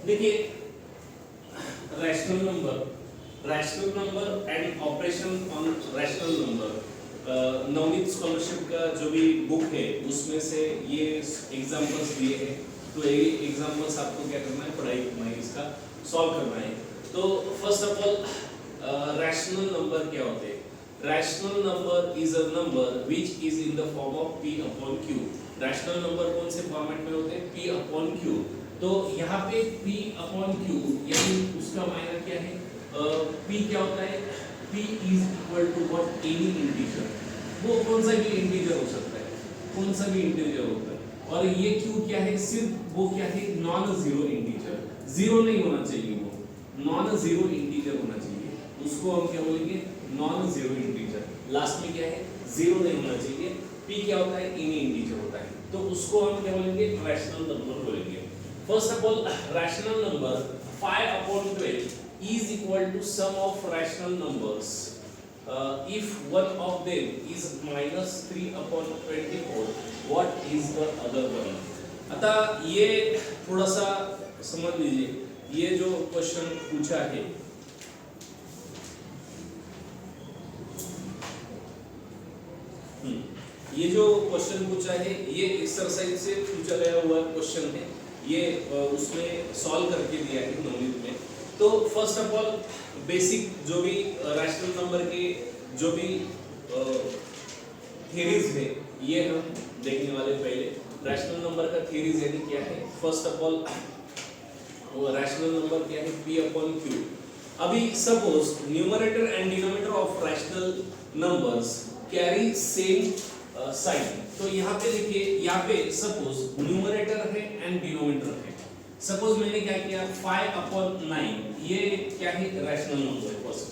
देखिए rational number and operation on rational number, Navneet scholarship का जो भी बुक है उसमें से ये एग्जांपल्स दिए हैं। तो ये एग्जांपल्स आपको क्या करना है, पढ़ाई करना है, इसका सॉल्व करना है। तो first of all rational number क्या होते हैं? Rational number is a number which is in the form of p upon q। Rational number कौन से फॉर्मेट में होते हैं? p upon q। तो यहाँ पे p अपॉन q यानी उसका मायना क्या है? p क्या होता है? p is equal to what? Any integer. वो कौन सा भी इंटीजर हो सकता है, कौन सा भी इंटीजर होता है। और ये q क्या है? सिर्फ वो क्या है? Non zero integer. जीरो नहीं होना चाहिए, वो नॉन जीरो इंटीजर होना चाहिए, उसको हम क्या बोलेंगे? Non zero integer. लास्ट में क्या है? जीरो नहीं होना चाहिए। p क्या होता है? एनी इंटीजर होता है, तो उसको हम क्या बोलेंगे? रैशनल नंबर बोलेंगे। First of all rational number 5 upon 12 is equal to sum of rational numbers if one of them is minus 3 upon 24, what is the other one? आता ये थोड़ा सा समझ लीजिए, ये जो क्वेश्चन पूछा है ये जो क्वेश्चन पूछा है ये एक्सरसाइज से पूछा गया हुआ क्वेश्चन है। ये उसमें सॉल्व करके दिया है नवनीत में। तो फर्स्ट ऑफ ऑल बेसिक जो भी रैशनल नंबर के जो भी थ्योरीज है ये हम देखने वाले। पहले रैशनल नंबर का थ्योरीज यानी क्या है? First of all rational number क्या है? p upon q। अभी suppose numerator and denominator of rational numbers carry same sign. तो यहाँ पे देखिए, यहाँ पे सपोज न्यूमरेटर है एंड डिनोमिनेटर है। सपोज मैंने क्या किया? 5 अपॉन 9, ये क्या है? रैशनल नंबर है फर्स्ट।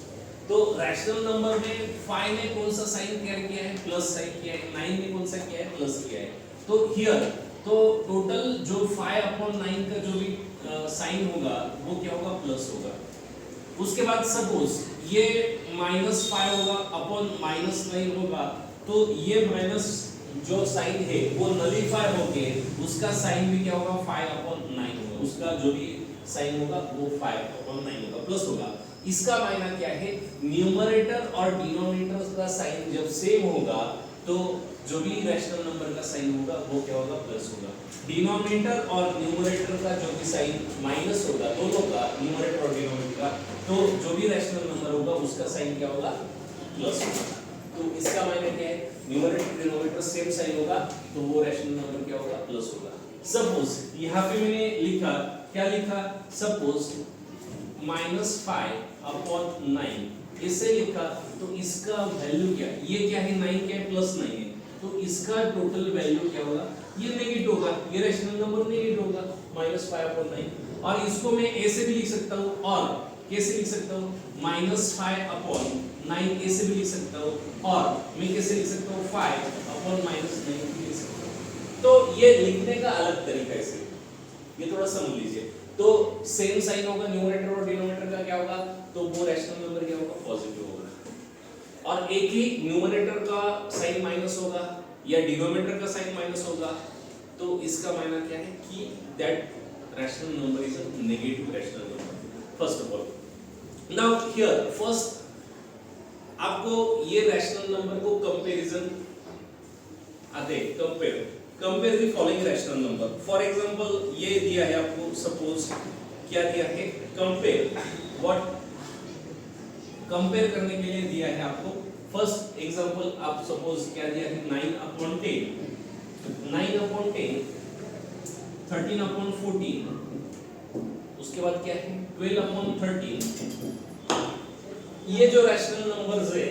तो रैशनल नंबर में 5 ने कौन सा साइन कैरी किया है? प्लस साइन किया है। 9 ने कौन सा किया है? प्लस किया है। तो हियर तो टोटल जो 5 अपॉन 9 का जो भी साइन होगा वो क्या होगा? प्लस होगा। उसके बाद सपोज ये -5 होगा अपॉन -9 होगा, तो ये माइनस जो साइन है वो नलीफाई होके उसका साइन भी क्या होगा? 5 अपॉन 9 होगा। उसका जो भी साइन होगा वो 5 अपॉन 9 होगा, प्लस होगा। इसका मायना क्या है? न्यूमरेटर और डिनोमिनेटर का साइन जब सेम होगा तो जो भी रैशनल नंबर का साइन होगा वो क्या होगा? प्लस होगा। डिनोमिनेटर और न्यूमरेटर का जो भी साइन माइनस होगा दोनों का, न्यूमरेटर और डिनोमिनेटर का, तो जो भी रैशनल नंबर होगा उसका साइन क्या होगा? प्लस होगा। तो इसका मायने क्या है? न्यूमरेटर डिनोमिनेटर सेम साइन होगा तो वो रैशनल नंबर क्या होगा? प्लस होगा। सपोज यहाँ पे मैंने लिखा, क्या लिखा? सपोज -5 अपॉन 9 इसे लिखा, तो इसका वैल्यू क्या? ये क्या है? 9 क्या है? प्लस 9 है, तो इसका टोटल वैल्यू क्या होगा? ये नेगेटिव होगा, ये रैशनल नंबर नेगेटिव होगा -5 अपॉन 9। और इसको मैं ऐसे भी लिख सकता हूँ, और कैसे लिख सकता हूँ? -5 अपॉन 9 ऐसे भी लिख सकता हूँ, और मैं कैसे लिख सकता हूँ? 5 अपॉन -9 लिख सकता हूँ। तो ये लिखने का अलग तरीका है, ये थोड़ा समझ लीजिए। तो सेम साइन होगा न्यूमरेटर और डिनोमिनेटर का, क्या होगा? तो वो रैशनल नंबर क्या होगा? पॉजिटिव होगा। और एक ही न्यूमरेटर का साइन माइनस होगा या डिनोमिनेटर का साइन माइनस होगा, तो इसका मायना क्या है? कि that rational number is a negative rational number. First of all now here first आपको ये रैशनल नंबर को कंपैरिजन आते compare the following rational number. For example ये दिया है आपको, सपोज क्या दिया है? Compare what? कंपेयर करने के लिए दिया है आपको। फर्स्ट एग्जांपल आप सपोज क्या दिया है? 9 अपॉन 10, 9 अपॉन 10, 13 अपॉन 14, उसके बाद क्या है? 12 अपॉन 13। ये जो रैशनल नंबर्स है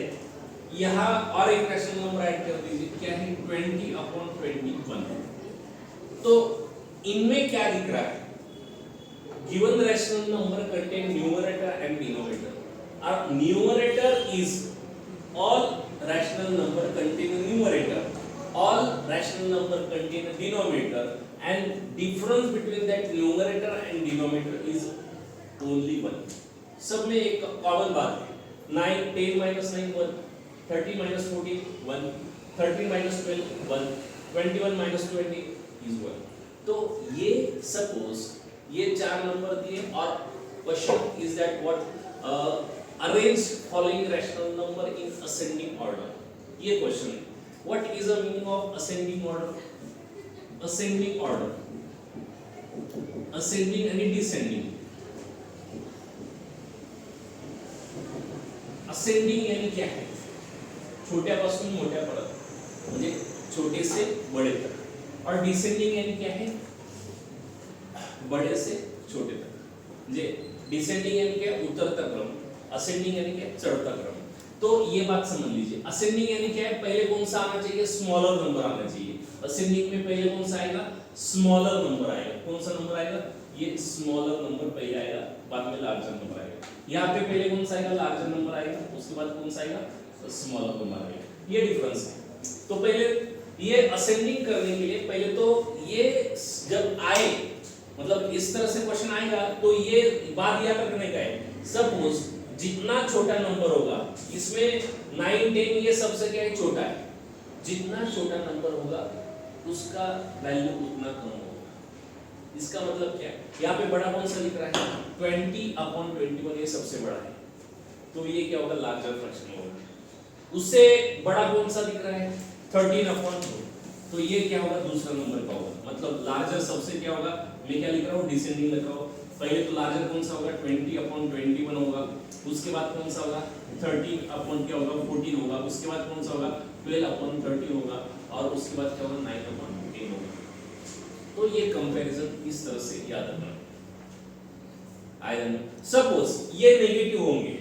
यहाँ और एक रैशनल नंबर ऐड कर दीजिए, क्या है? 20 अपॉन 21। तो इनमें क्या दिख रहा है? Given rational number contain numerator and denominator. और numerator is all rational number contain numerator, all rational number contain denominator, and difference between that numerator and denominator is only 1। सब में एक कॉमन बात है। 9 10 minus 9 1, 30 minus 14 1, 13 minus 12 1, 21 minus 20 is 1। तो ये suppose ये 4 number दिए और question is that what arrange following rational number in ascending order, ये क्वेश्चन है। What is the meaning of ascending order? Ascending order, ascending आणि डिसेंडिंग। असेंडिंग यानी क्या है? छोट्यापासून मोठ्यापर्यंत, म्हणजे छोटे से बड़े तक। और डिसेंडिंग यानी क्या है? बड़े से छोटे तक, म्हणजे डिसेंडिंग यानी क्या? उतरता क्रम, असेंडिंग यानी क्या? चढ़ता क्रम। तो ये बात समझ लीजिए। असेंडिंग यानी क्या है? पहले कौन सा आना चाहिए? स्मॉलर नंबर आना चाहिए। असेंडिंग में पहले कौन सा आएगा? स्मॉलर नंबर आएगा। कौन सा नंबर आएगा? ये स्मॉलर नंबर पहले आएगा, बाद में लार्जर नंबर आएगा। यहाँ पे पहले कौन सा आएगा? लार्जर नंबर आएगा, उसके बाद कौन सा आएगा? स्मॉलर नंबर आएगा। ये डिफरेंस है। तो पहले ये असेंडिंग करने के लिए पहले तो ये जब आए, मतलब इस तरह से क्वेश्चन आएगा तो ये बात याद रखने का है। सपोज जितना छोटा नंबर होगा, इसमें 9 10 ये सबसे क्या है? छोटा है। जितना छोटा नंबर होगा उसका वैल्यू उतना कम होगा। इसका मतलब क्या है? यहाँ पे बड़ा कौन सा लिख रहा है? 20/21, ये सबसे बड़ा है, तो ये क्या होगा? लार्जर फ्रैक्शन होगा। उससे बड़ा कौन सा दिख रहा है? 13/2, तो ये क्या होगा? दूसरा नंबर का होगा। मतलब लार्जर सबसे क्या होगा? मैं क्या लिख रहा हूँ? डिसेंडिंग लिख रहा हूँ। पहले तो लार्जर कौन सा होगा? 20/21 होगा। उसके बाद कौन सा होगा? 13 क्या होगा? 14 होगा। उसके बाद कौन सा होगा? 12/30 होगा। और उसके बाद क्या होगा? 9/10 होगा। तो ये कंपैरिजन इस तरह से याद रखना। आयरन सपोज ये नेगेटिव होंगे,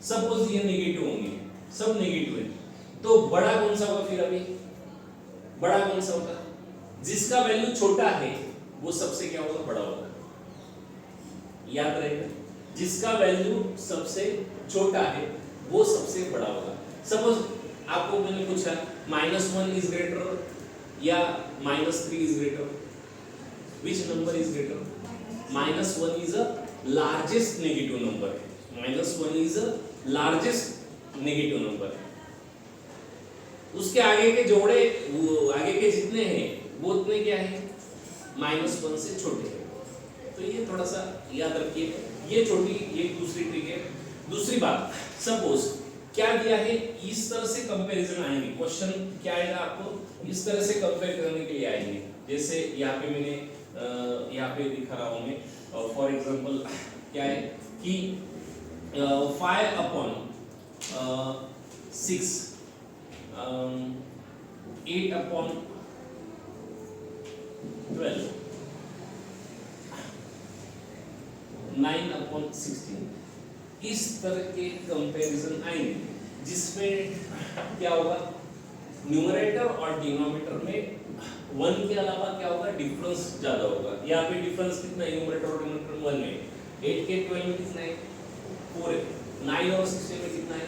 सपोज ये नेगेटिव होंगे, सब नेगेटिव है, तो बड़ा कौन सा होगा? फिर अभी बड़ा कौन सा होगा? जिसका वैल्यू छोटा है वो सबसे क्या होगा? बड़ा होगा। याद रहेगा, जिसका वैल्यू सबसे छोटा है वो सबसे बड़ा होगा। सपोज आपको मैंने पूछा -1 इज ग्रेटर या -3 is greater, which number is greater? -1 is a largest negative number, -1 is a largest negative number. उसके आगे के जोड़े, वो आगे के जितने हैं वो उतने क्या है? -1 से छोटे हैं। तो ये थोड़ा सा याद रखिए, ये छोटी, ये दूसरी ट्रिक है। दूसरी बात, सपोज क्या दिया है? इस तरह से कंपैरिजन आएंगे। क्वेश्चन क्या आएगा? आपको इस तरह से कंपेयर करने के लिए आएंगे। जैसे यहाँ पे मैंने यहाँ पे दिखा रहा हूँ मैं, फॉर एग्जांपल क्या है कि 5/6 8/12 9/16, इस तरह के कंपैरिजन आएंगे जिसमें क्या होगा? न्यूमरेटर और डिनोमिनेटर में 1 के अलावा क्या होगा? डिफरेंस ज्यादा होगा। यहाँ पे डिफरेंस कितना है? न्यूमरेटर और डिनोमिनेटर 1 में, 8 के 12 में कितना है? 4 है। 9 और 16 में कितना है?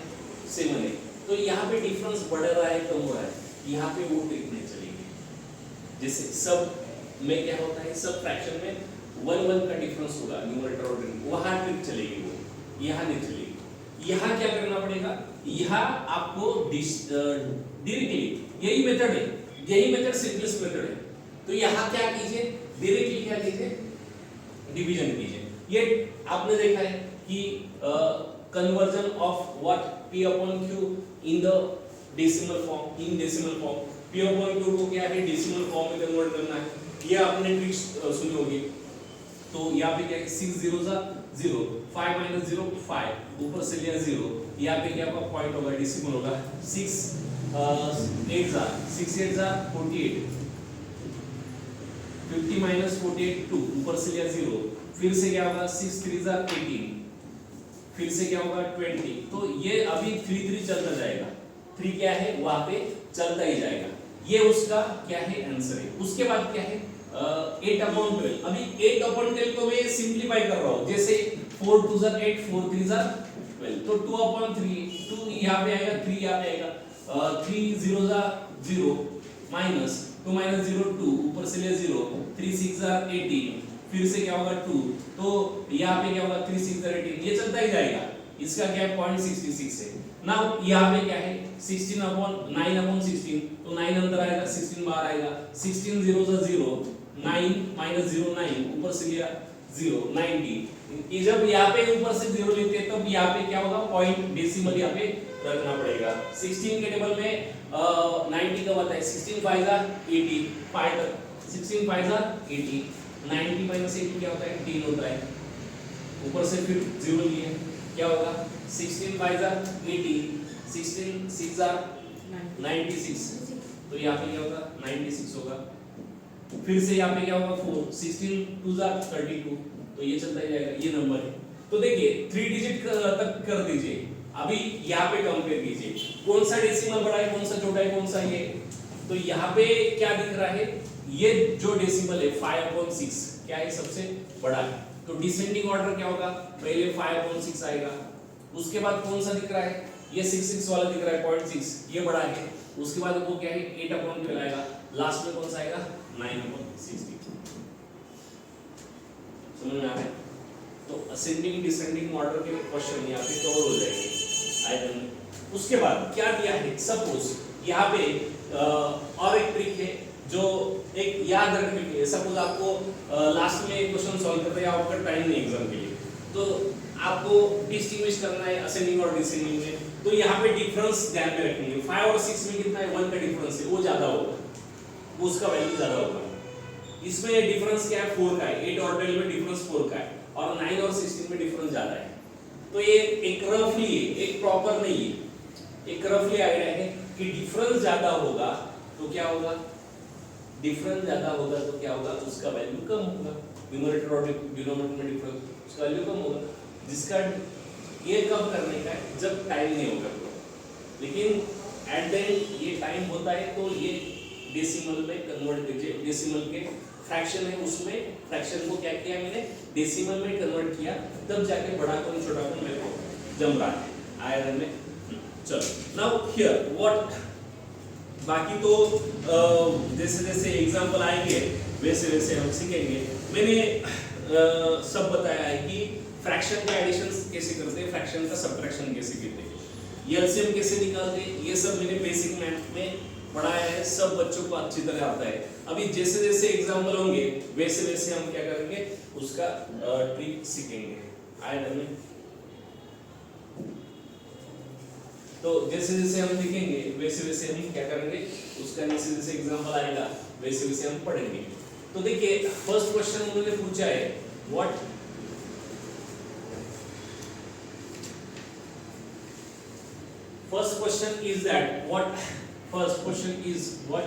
7 है। तो यहाँ पे डिफरेंस बढ़ रहा है, कम हो रहा है, यहाँ पे वो ट्रिक नहीं चलेगी। जैसे सब में क्या होता है? सब फ्रैक्शन में 1 का डिफरेंस होगा न्यूमरेटर और डिनोमिनेटर, वहां ट्रिक चलेगी, वो यहाँ नहीं चलेगी। यहाँ क्या करना पड़ेगा? यहाँ आपको डायरेक्टली, यही मेथड है, यही मेथड सिंपलेस्ट मेथड है। तो यहाँ क्या कीजिए? डायरेक्टली क्या कीजिए? डिवीजन कीजिए। ये आपने देखा है कि conversion of what P/Q in the decimal form, in decimal form P/Q को क्या है? डेसिमल फॉर्म में कन्वर्ट करना है। ये आपने ट्रिक सुनी होगी। तो यहाँ पे क्या है? 6 0 0, 5 - 0 5, ऊपर से लिया 0, यहाँ पे क्या आपका पॉइंट होगा? डेसिमल होगा। 6 8 48, 50 - 48 2, ऊपर से लिया 0, फिर से क्या होगा? 6 3 18, फिर से क्या होगा? 20। तो ये अभी 3 3 चलता जाएगा, 3 क्या है? वहां पे चलता ही जाएगा। ये उसका क्या है? आंसर है। उसके बाद क्या है? 8/12। अभी 8/12 को मैं सिंपलीफाई कर रहा हूँ। जैसे 4 2 8, 4 3 12, तो 2/3, 2 यहाँ पे आएगा, 3 यहाँ पे आएगा, 3 0 0 माइनस 2 - 0 2, ऊपर से ले 0, 3 6 18, फिर से क्या होगा? 2, तो यहाँ पे क्या होगा? 3 6 18, ये चलता ही जाएगा। इसका क्या है? 0.66 है। नाउ यहाँ पे क्या है? 9/16, तो 9 अंदर आएगा, 16 बाहर आएगा, 16 0 0, 9 - 0 9, ऊपर से लिया 0 90 कि जब यहाँ पे ऊपर से 0 लेते हैं तब यहाँ पे क्या होगा पॉइंट डेसिमल यहाँ पे रखना पड़ेगा। 16 के टेबल में 90 का होता है 16 5 80 5 तक 16 5 80 90 माइनस 80 क्या होता है 10 होता है। ऊपर से फिर 0 लिए क्या होगा 16 5 80 16 6 96 तो यहाँ पे क्या होगा 96 होगा। फिर से यहाँ पे क्या होगा 4 16 2 32 तो ये चलता ही जाएगा ये नंबर है। तो देखिए 3 डिजिट तक कर दीजिए। अभी यहाँ पे कंपेयर कीजिए कौन सा डेसिमल बड़ा है कौन सा छोटा है कौन सा ये। तो यहाँ पे क्या दिख रहा है ये जो डेसिमल है 5/6 क्या है सबसे बड़ा है। तो डिसेंडिंग ऑर्डर क्या होगा पहले 5/6 आएगा उसके बाद कौन सा दिख रहा है ये 6 वाला दिख रहा है 0.6 ये बड़ा है। उसके बाद वो क्या है 8/12 आएगा लास्ट में कौन सा आएगा 9/60। समझ में आ रहा है। तो असेंडिंग डिसेंडिंग ऑर्डर के क्वेश्चन यहाँ पे कवर हो जाएंगे आइटम में। उसके बाद क्या दिया है सपोज यहाँ पे और एक ट्रिक है जो एक याद रखने के लिए। सपोज आपको लास्ट में क्वेश्चन सॉल्व करते हैं आपका टाइम नहीं एग्जाम के लिए तो आपको डिस्टिंग्विश करना है असेंडिंग और डिसेंडिंग में। तो यहाँ पे डिफरेंस ध्यान में रखेंगे 5 और 6 में कितना है 1 का डिफरेंस है वो ज्यादा होगा उसका वैल्यू ज्यादा होगा। इसमें डिफरेंस क्या है 4 का है 8 और 12 में डिफरेंस 4 का है और 9 और 16 में डिफरेंस ज्यादा है। तो ये एक रफली एक प्रॉपर नहीं है एक रफली आइडिया है कि डिफरेंस ज्यादा होगा तो क्या होगा डिफरेंस ज्यादा होगा तो क्या होगा उसका वैल्यू कम होगा। न्यूमरेटर और डिनोमिनेटर में डिफरेंस उसका वैल्यू कम होगा जिसका ये कम करने का है जब टाइम नहीं होगा तो। लेकिन एट द एंड ये टाइम होता है तो ये डेसिमल में कन्वर्ट कीजिए। डेसिमल के फ्रैक्शन है उसमें फ्रैक्शन को क्या किया मैंने डेसिमल में कन्वर्ट किया तब जाके बड़ा कौन छोटा कौन मेरे को जम रहा है आयरन में। चलो नाउ हियर व्हाट बाकी तो जैसे जैसे एग्जांपल आएंगे वैसे वैसे हम सीखेंगे। मैंने सब बताया है कि फ्रैक्शन का एडिशन कैसे करते हैं फ्रैक्शन का सब्ट्रैक्शन कैसे करते हैं एलसीएम कैसे निकालते हैं ये सब मैंने बेसिक मैथ में पढ़ाया है सब बच्चों को अच्छी तरह आता है। अभी जैसे जैसे एग्जांपल होंगे वैसे वैसे हम क्या करेंगे उसका ट्रिक सीखेंगे आयरन में। तो जैसे जैसे हम सीखेंगे वैसे वैसे हम क्या करेंगे उसका जैसे जैसे एग्जांपल आएगा वैसे वैसे हम पढ़ेंगे। तो देखिए फर्स्ट क्वेश्चन उन्होंने पूछा है what first question is that what first question is what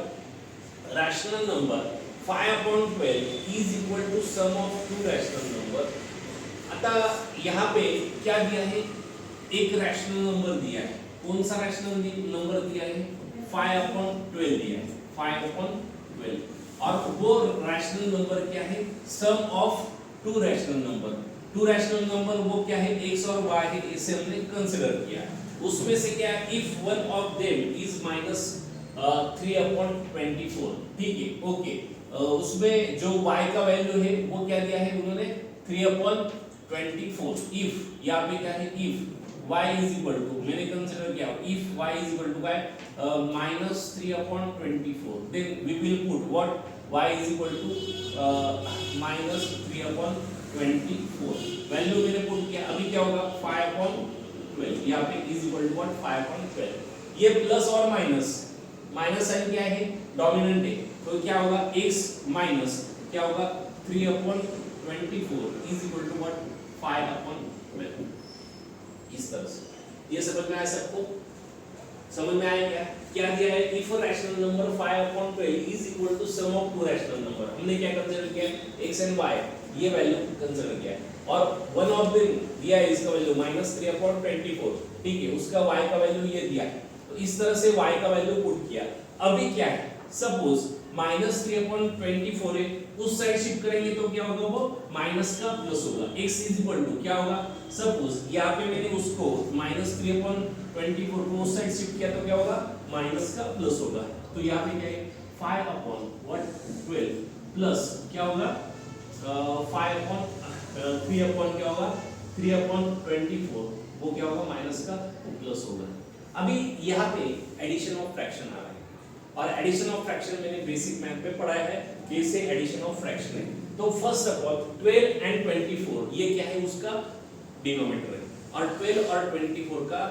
rational number 5/12 is equal to sum of two rational number। आता यहाँ पे क्या दिया है एक रैशनल नंबर दिया है कौन सा रैशनल नंबर दिया है 5/12 दिया है 5/12 और वो रैशनल नंबर क्या है sum of two rational number. Two rational number वो क्या है x और y है इसे हमने कंसीडर किया। उसमें से क्या if one of them is minus 3/24 ठीक है ओके। उसमें जो y का वैल्यू है वो क्या दिया है उन्होंने 3/24 इफ यहाँ पे क्या है if y is equal to मैंने कंसीडर किया if y is equal to minus 3/24 then we will put what y is equal to minus 3/24 value मैंने पुट किया। अभी क्या होगा 5/12 यहाँ पे इज इक्वल टू 5/12 ये प्लस और माइनस माइनस साइन क्या है डोमिनेंट है तो क्या होगा x माइनस क्या होगा 3/24 इज इक्वल टू 5/12 इस तरह से। ये समझ में आया सबको समझ में आया क्या क्या दिया है if a rational number 5/12 is equal to sum of two rational number. हमने क्या कंसीडर किया x एंड y ये वैल्यू कंसीडर किया है और वन ऑफ देम दिया है इसका वैल्यू माइनस 3/24 ठीक है उसका y का वैल्यू ये दिया है तो इस तरह से y का वैल्यू पुट किया। अभी क्या है सपोज माइनस 3/24 है उस साइड शिफ्ट करेंगे तो क्या होगा वो माइनस का प्लस होगा x इज इक्वल टू क्या होगा सपोज यहाँ पे मैंने उसको माइनस 3/24 को उस साइड शिफ्ट किया तो क्या होगा माइनस का प्लस होगा। तो यहाँ पे क्या है 5/12 प्लस क्या होगा 3/3 क्या होगा 3/24 वो क्या होगा माइनस का प्लस होगा। अभी यहाँ पे एडिशन ऑफ फ्रैक्शन आ रहा है और एडिशन ऑफ फ्रैक्शन मैंने बेसिक मैथ में पढ़ाया है ये से एडिशन ऑफ फ्रैक्शन है। तो फर्स्ट ऑफ ऑल 12 एंड 24 ये क्या है, उसका डिनोमिनेटर है, और 12 और 24 का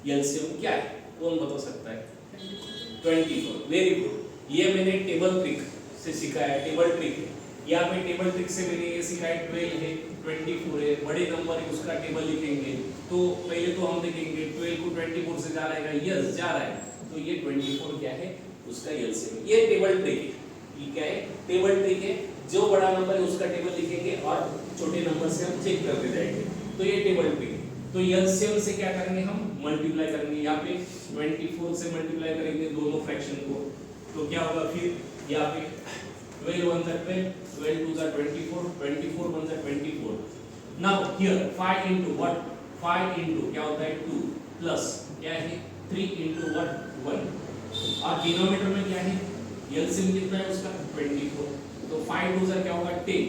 एलसीएम क्या है, कौन बता सकता है? 24। वेरी गुड, ये मैंने टेबल ट्रिक से सीखा है, टेबल ट्रिक है। यहाँ पे टेबल ट्रिक से मैंने ये सीखा है 12 है, 24 है, बड़े नंबर है उसका टेबल लिखेंगे। तो पहले तो हम देखेंगे 12 को 24 से जा रहा है, यस जा रहा है, तो ये 24 क्या है, उसका एलसीएम। ये टेबल ट्रिक है, ये क्या है, टेबल ट्रिक है। जो बड़ा नंबर है उसका टेबल लिखेंगे और छोटे नंबर से हम चेक करते जाएंगे, तो ये टेबल ट्रिक है। तो एलसीएम से क्या करेंगे, हम मल्टीप्लाई करेंगे, यहाँ पे 24 से मल्टीप्लाई करेंगे दोनों फ्रैक्शन को, तो क्या होगा फिर यहाँ पे 12 1 जा 12, 12 2 जा 24, 24 1 जा 24। Now here 5 into what, 5 into क्या होता है 2 प्लस क्या है 3 into what 1, और डिनोमिनेटर में क्या है, एलसीएम कितना है उसका 24। तो 5 2 जा क्या होगा 10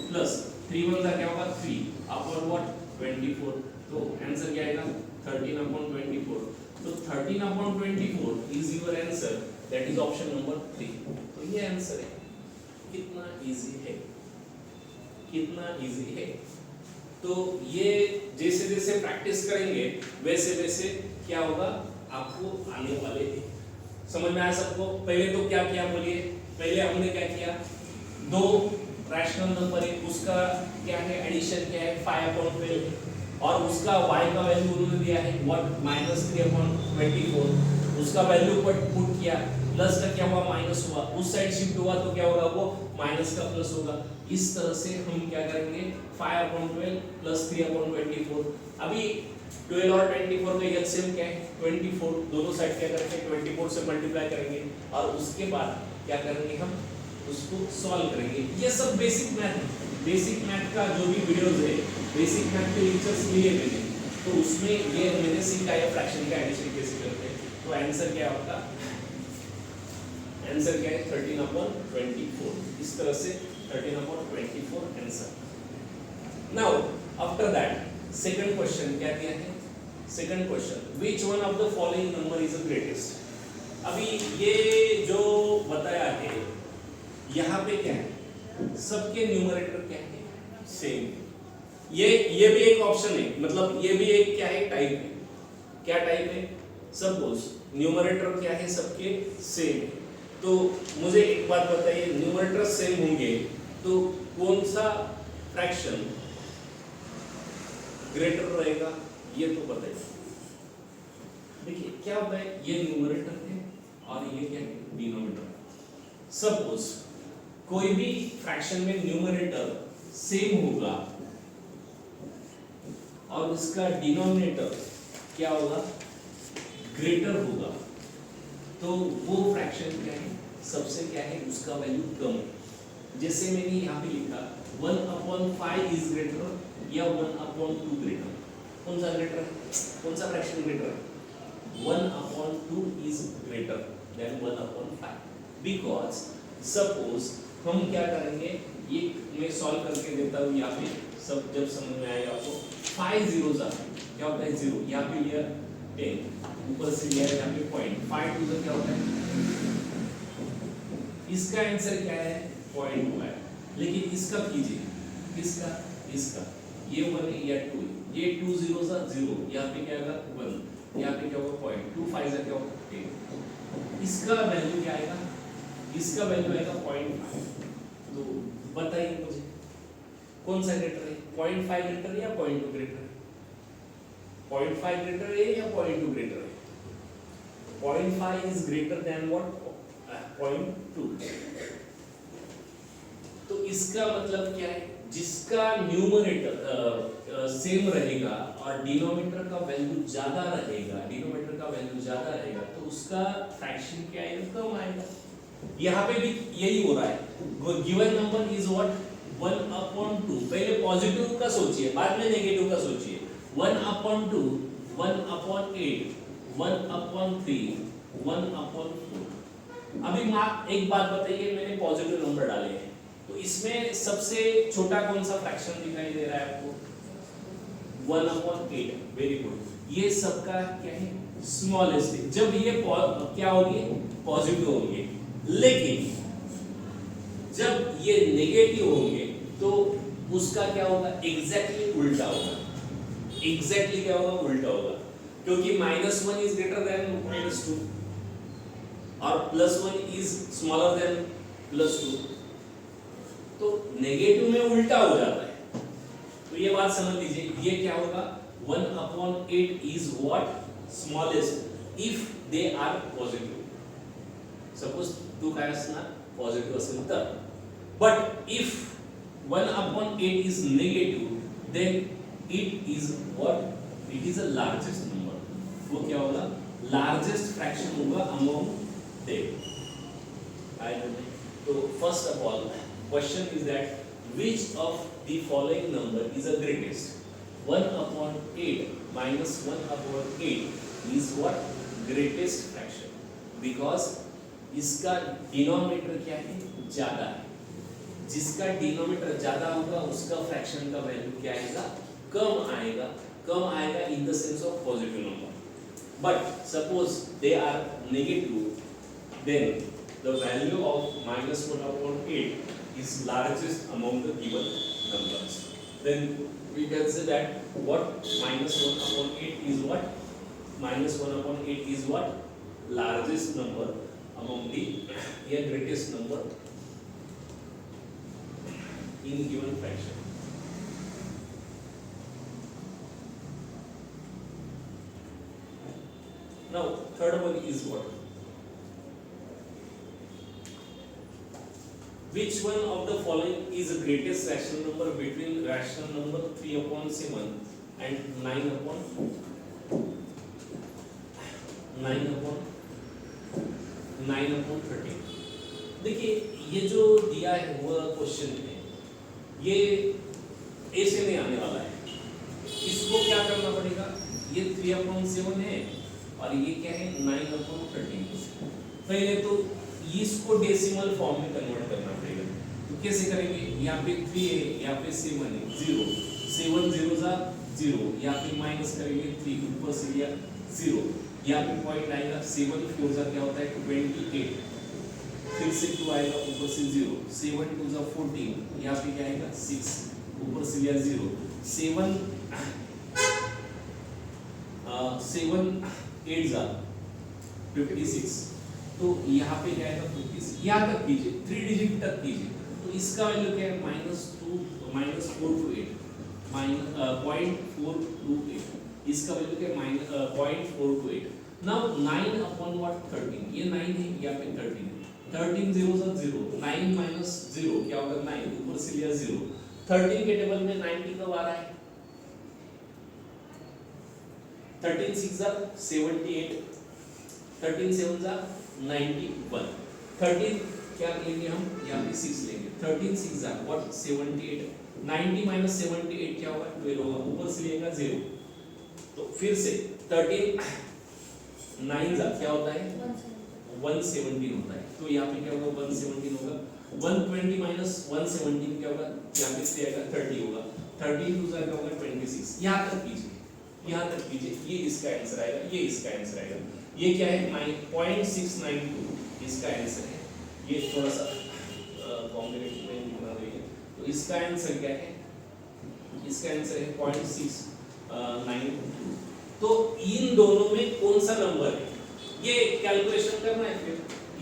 प्लस 3 1 जा क्या होगा 3 अपॉन व्हाट 24। तो आंसर क्या आएगा 13/24। तो 13/24 is your answer, that is option number 3। तो ये आंसर है। कितना इजी है, कितना इजी है। तो ये जैसे जैसे प्रैक्टिस करेंगे वैसे वैसे क्या होगा, आपको आने वाले हैं। समझ में आया सबको? पहले तो क्या किया बोलिए, पहले हमने क्या किया, दो रैशनल नंबर है, उसका क्या है एडिशन क्या है 5/12, और उसका y का वैल्यू उन्होंने दिया है व्हाट -3/24, उसका वैल्यू पुट किया, प्लस का क्या हुआ माइनस हुआ, उस साइड शिफ्ट हुआ तो क्या होगा, वो माइनस का प्लस होगा। इस तरह से हम क्या करेंगे 5/12 प्लस 3/24। अभी 12 और 24 का एलसीएम क्या है 24, दोनों साइड क्या करेंगे 24 से मल्टीप्लाई करेंगे, और उसके बाद क्या करेंगे हम उसको सॉल्व करेंगे। ये सब बेसिक मैथ है। बेसिक मैथ का जो भी वीडियोस है, बेसिक मैथ के लेक्चर्स लिए मैंने, तो उसमें ये मैंने सीखा है फ्रैक्शन का एडिशन कैसे करते हैं। तो आंसर क्या है आपका, आंसर क्या है 13/24। इस तरह से 13/24 answer. Now after that second question क्या दिया है, second question which one of the following number is the greatest. अभी ये जो बताया है यहाँ पे क्या है, सबके न्यूमरेटर क्या है सेम। ये भी एक ऑप्शन है, मतलब ये भी एक क्या है टाइप है। क्या टाइप है, सपोज न्यूमरेटर क्या है सबके सेम है, तो मुझे एक बात बताइए, न्यूमरेटर सेम होंगे तो कौन सा फ्रैक्शन ग्रेटर रहेगा, ये तो बताइए। देखिए क्या होता है, ये न्यूमरेटर है और ये क्या है डिनोमिनेटर। सपोज कोई भी फ्रैक्शन में न्यूमरेटर सेम होगा और उसका डिनोमिनेटर क्या होगा ग्रेटर होगा, तो वो फ्रैक्शन क्या है सबसे क्या है उसका वैल्यू कम है। जैसे मैंने यहाँ पे लिखा 1/5 इज ग्रेटर या 1/2 ग्रेटर, कौन सा ग्रेटर है, कौन सा फ्रैक्शन ग्रेटर है, 1/2 is greater than 1/5। Because suppose हम क्या करेंगे, ये मैं सॉल्व करके देता हूँ, यहाँ पे सब जब समझ में आएगा आपको। 5 zeros आ क्या होता है 0, यहाँ पे लिया 10, ऊपर से लिया यहाँ पे पॉइंट, 5 2 क्या होता है, इसका आंसर क्या है 0.5। लेकिन इसका कीजिए, इसका इसका ये 1 है या 2, ये 2 zeros आ 0, यहाँ पे क्या आएगा 1, यहाँ पे क्या होगा 0.2, 5 क्या होगा 10। इसका वैल्यू क्या आएगा, इसका वैल्यू आएगा 0.5। तो बताइए मुझे कौन सा ग्रेटर है, 0.5 ग्रेटर या 0.2 ग्रेटर, 0.5 ग्रेटर है या 0.2 ग्रेटर है, 0.5 इज ग्रेटर देन व्हाट 0.2। तो इसका मतलब क्या है, जिसका न्यूमरेटर सेम रहेगा और डिनोमिनेटर का वैल्यू ज्यादा रहेगा, डिनोमिनेटर का वैल्यू ज्यादा रहेगा, तो उसका फ्रैक्शन क्या आएगा कम आएगा। यहाँ पे भी यही हो रहा है, गिवन नंबर इज व्हाट 1/2। पहले पॉजिटिव का सोचिए, बाद में नेगेटिव का सोचिए। 1/2, 1/8, 1/3, 1/4। अभी मार्क एक बात बताइए, मैंने पॉजिटिव नंबर डाले हैं, तो इसमें सबसे छोटा कौन सा फ्रैक्शन दिखाई दे रहा है आपको, 1/8। वेरी गुड, ये सबका क्या है स्मॉलेस्ट है। जब ये क्या होगी पॉजिटिव होगी, लेकिन जब ये नेगेटिव होंगे तो उसका क्या होगा, एग्जैक्टली उल्टा होगा। एग्जैक्टली क्या होगा, उल्टा होगा, क्योंकि -1 इज ग्रेटर देन -2 और +1 इज स्मॉलर देन +2, तो नेगेटिव में उल्टा हो जाता है। तो ये बात समझ लीजिए, ये क्या होगा, 1/8 is what smallest if they are positive. Suppose 2 काय असणार, पॉझिटिव्ह असेल तर, but if 1/8 is negative, then it is what, it is a largest number. वो क्या होगा, largest fraction होगा among them. I don't know. So first of all, question is that which of the following number is the greatest? 1/8 minus 1/8 is what, greatest fraction, because इसका denominator क्या है, ज्यादा है। जिसका डिनोमिनेटर ज्यादा होगा उसका फ्रैक्शन का वैल्यू क्या आएगा, कम आएगा। कम आएगा in the sense of positive number. But suppose they are negative, then the value of -1/8 is largest among the given numbers. Then we can say that what, -1/8 is what, -1/8 is what, largest number among the greatest number in given fraction. Now third one is what, which one of the following is the greatest rational number between rational number 3/7 and 9/13? देखिए ये जो दिया है वो question है, ये ऐसे नहीं आने वाला है। इसको क्या करना पड़ेगा, ये 3/7 है और ये क्या है, 9/13। पहले तो इसको डेसिमल फॉर्म में कन्वर्ट करना पड़ेगा। तो कैसे करेंगे, यहाँ पे 3 है, यहाँ पे 7 है, 0, 7 0 जा 0, यहाँ पे माइनस करेंगे 3, ऊपर से लिया 0, यहाँ पे पॉइंट आएगा, 7 4 जा क्या होता है 28, फिर से 2 आएगा, ऊपर से 0, 7 2 जा 14, यहाँ पे क्या आएगा 6, ऊपर से लिया 0, 7 8 जा 56, तो यहाँ पे क्या आएगा 56। यहाँ तक कीजिए, 3 डिजिट तक कीजिए, तो इसका वैल्यू क्या है, -428, -0.428, इसका वैल्यू क्या है, -0.428। नाउ 9/13, ये 9 है, यहाँ पे 13 है, 13 0 जा 0, 9 माइनस 0 क्या होगा 9, ऊपर से लिया 0, 13 के टेबल में 90 कब आ रहा है, 13 6 जा 78, 13 7 जा 91, 13 क्या लेंगे हम, यहाँ पे 6 लेंगे, 13 6 जा व्हाट 78, 90 माइनस 78 क्या होगा 12 होगा, ऊपर से लेगा 0, तो फिर से 13 9 जा क्या होता है 117 होता है, तो यहाँ पे क्या होगा 117 होगा, 120 माइनस 117 क्या होगा, यहाँ पे से आएगा 30 होगा, 13 2 जा क्या होगा 26। यहाँ तक कीजिए, यहाँ तक कीजिए, ये इसका आंसर आएगा, ये इसका आंसर आएगा, ये क्या है 0.692 इसका आंसर है। ये थोड़ा सा कॉम्प्लिकेटेड में लिखना देंगे, तो इसका आंसर क्या है, इसका आंसर है 0.692। तो इन दोनों में कौन सा नंबर है, ये कैलकुलेशन करना है। फिर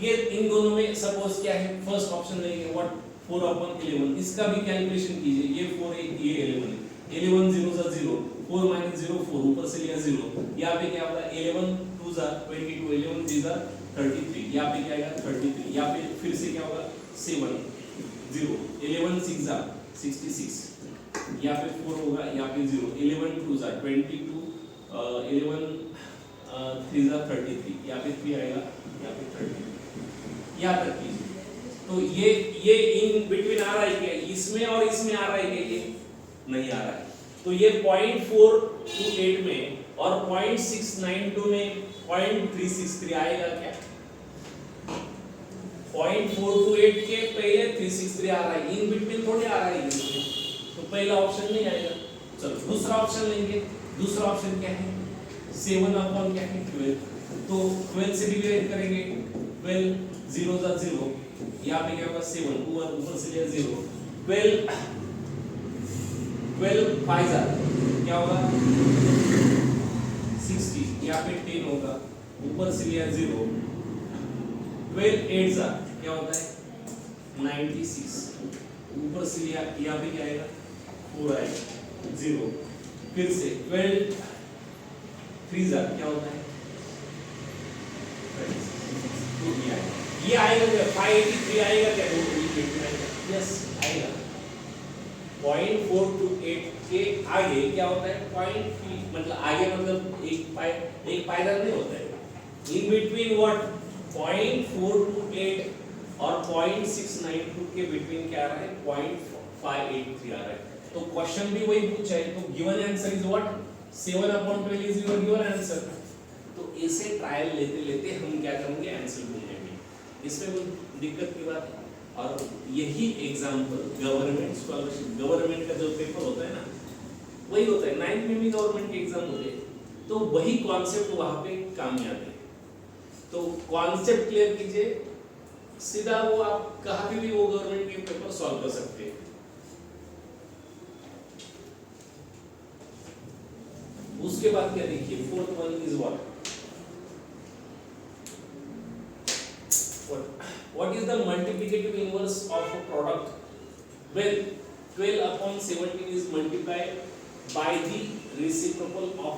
ये इन दोनों में सपोज क्या है, फर्स्ट ऑप्शन लेंगे व्हाट 4/11, इसका भी कैलकुलेशन कीजिए, ये 4 है, ये 11 है, 11 0 जा 0, 4 माइनस 0 4, ऊपर से लिया 0, यहाँ पे क्या होगा 11 2 जा 22, 11 3 जा 33, यहाँ पे क्या आएगा 33, यहाँ पे फिर से क्या होगा 7 0, 11 6 जा 66, यहाँ पे 4 होगा, यहाँ पे 0, 11 2 जा 22, 11 3 जा 33, यहाँ पे 3 आएगा, यहाँ पे 33, यहाँ तक कीजिए। तो ये इन बिटवीन आ रहा है क्या, इसमें और इसमें आ रहा है क्या, ये नहीं आ रहा है, तो ये 0.428 में और 0.692 में 0.363 आएगा क्या, 0.428 के पहले 363 आ रहा है, इन बिटवीन थोड़ी आ रहा है इसमें, तो पहला ऑप्शन नहीं आएगा। चलो दूसरा ऑप्शन लेंगे, दूसरा ऑप्शन क्या है 7/क्या है 12, तो 12 से डिवाइड करेंगे, 12 0 जा 0, यहाँ पे क्या होगा 7, ऊपर से लिया 0, 12 5 क्या होगा 60, यहाँ पे 10 होगा, ऊपर से लिया 0, 12 8 क्या होता है 96, ऊपर से लिया यहाँ पे क्या आएगा 4 आएगा 0, फिर से 12 3 क्या होता है 2 ये आएगा क्या 583 आएगा क्या यस आएगा 0.428 के आगे क्या होता है पॉइंट मतलब आगे मतलब एक पायदान नहीं होता है इन बिटवीन व्हाट 0.428 और 0.692 के बिटवीन क्या आ रहा है 0.583 आ रहा है तो क्वेश्चन भी वही पूछा है तो given answer is what 7/12 is your given answer तो ऐसे ट्रायल लेते लेते हम क्या करेंगे आंसर ढूंढेंगे इसमें कोई दिक्कत की बात है और यही एग्जांपल गवर्नमेंट स्कॉलरशिप गवर्नमेंट का जो पेपर होता है ना वही होता है 9th में भी गवर्नमेंट के एग्जाम होते हैं तो वही कॉन्सेप्ट वहां पे काम में आते हैं तो कॉन्सेप्ट क्लियर कीजिए सीधा वो आप कहाँ पे भी वो गवर्नमेंट के पेपर सॉल्व कर सकते हैं उसके बाद क्या देखिए fourth one is what what is the multiplicative inverse of a product when 12/17 is multiplied by the reciprocal of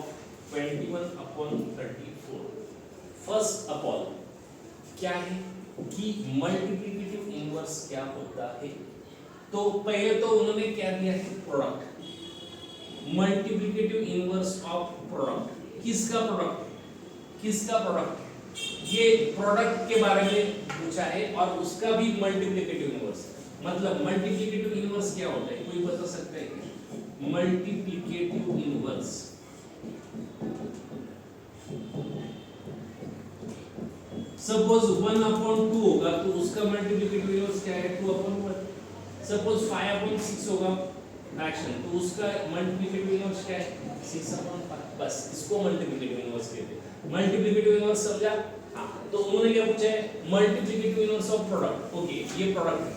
21/34 first of all क्या है कि मल्टीप्लिकेटिव इनवर्स क्या होता है तो पहले तो उन्होंने क्या दिया है product multiplicative inverse of product किसका प्रोडक्ट ये प्रोडक्ट के बारे में पूछा है और उसका भी मल्टीप्लिकेटिव इनवर्स मतलब मल्टीप्लिकेटिव इनवर्स क्या होता है कोई बता सकता है क्या मल्टीप्लिकेटिव इनवर्स सपोज 1/2 होगा तो उसका मल्टीप्लिकेटिव इनवर्स क्या है 2/1 सपोज 5/6 होगा फ्रैक्शन तो उसका मल्टीप्लिकेटिव इनवर्स क्या है 6/5 बस इसको मल्टीप्लिकेटिव इनवर्स कहते हैं मल्टीप्लिकेटिव इनवर्स समझा हाँ तो उन्होंने क्या पूछा है multiplicative inverse of product okay ये प्रोडक्ट है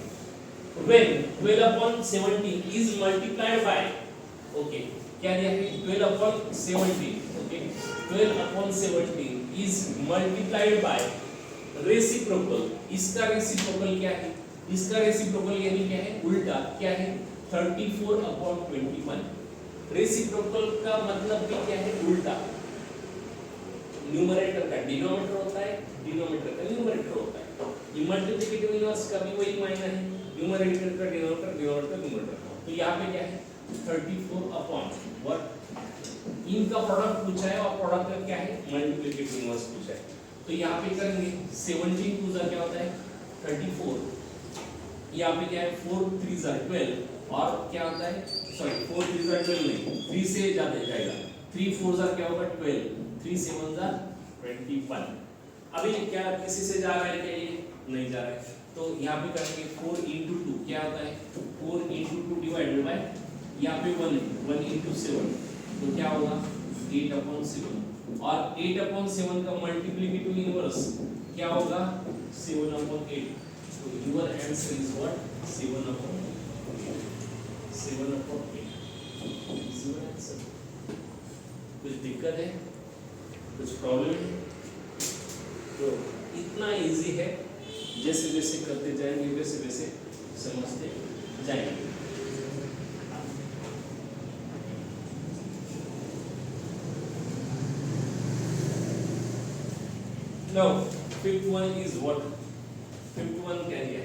when 12/17 is multiplied by okay क्या दिया है 12/17 okay 12/17 is multiplied by reciprocal इसका रेसिप्रोकल क्या है इसका रेसिप्रोकल यानी क्या है उल्टा क्या है 34/21 रेसिप्रोकल का मतलब भी क्या है उल्टा न्यूमरेटर का डिनोमिनेटर होता है डिनोमिनेटर का न्यूमरेटर होता है ये मल्टीप्लिकेटिव इनवर्स का भी वही मायना है न्यूमरेटर का डिनोमिनेटर डिनोमिनेटर न्यूमरेटर तो यहाँ पे क्या है 34/what इनका प्रोडक्ट पूछा है और प्रोडक्ट का क्या है मल्टीप्लिकेटिव इनवर्स पूछा है तो यहाँ पे करेंगे 17 2 क्या होता है 34 यहाँ पे क्या है 4 3 12 और क्या होता है सॉरी 4 3 12 नहीं 3 से ज्यादा जाएगा 3 4 क्या होगा 12 3 7 21 अभी क्या किसी से जा रहा है क्या ये नहीं जा रहा है तो यहाँ पे करेंगे 4 into 2 क्या होता है 4 into 2 डिवाइडेड बाय यहाँ पे 1 into 7 तो क्या होगा 8/7 और 8/7 का मल्टीप्लिकेटिव इनवर्स क्या होगा 7/8 तो योर आंसर इज व्हाट 7/8 7/8 कुछ दिक्कत है कुछ प्रॉब्लम तो इतना इजी है जैसे जैसे करते जाएंगे वैसे वैसे समझते जाएंगे now fifth one is what fifth one क्या है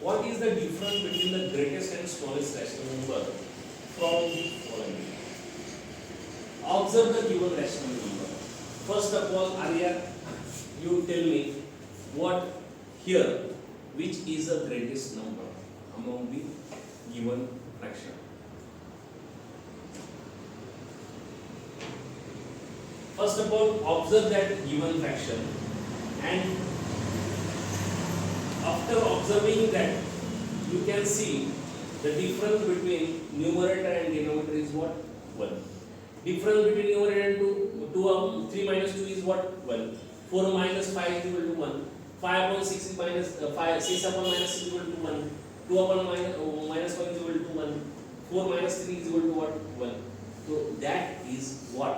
what is the difference between the greatest and smallest rational number from the following observe the given rational number first of all Arya you tell me what here which is the greatest number among the given fraction first of all observe that given fraction and after observing that you can see the difference between numerator and denominator is what 1 difference between numerator and 2 3 minus 2 is what 1 4 minus 5 is equal to 1, 5 upon 6 is minus 5, 6 upon minus 6 is equal to 1, 2 upon minus 1 is equal to 1, 4 minus 3 is equal to what? 1. So that is what,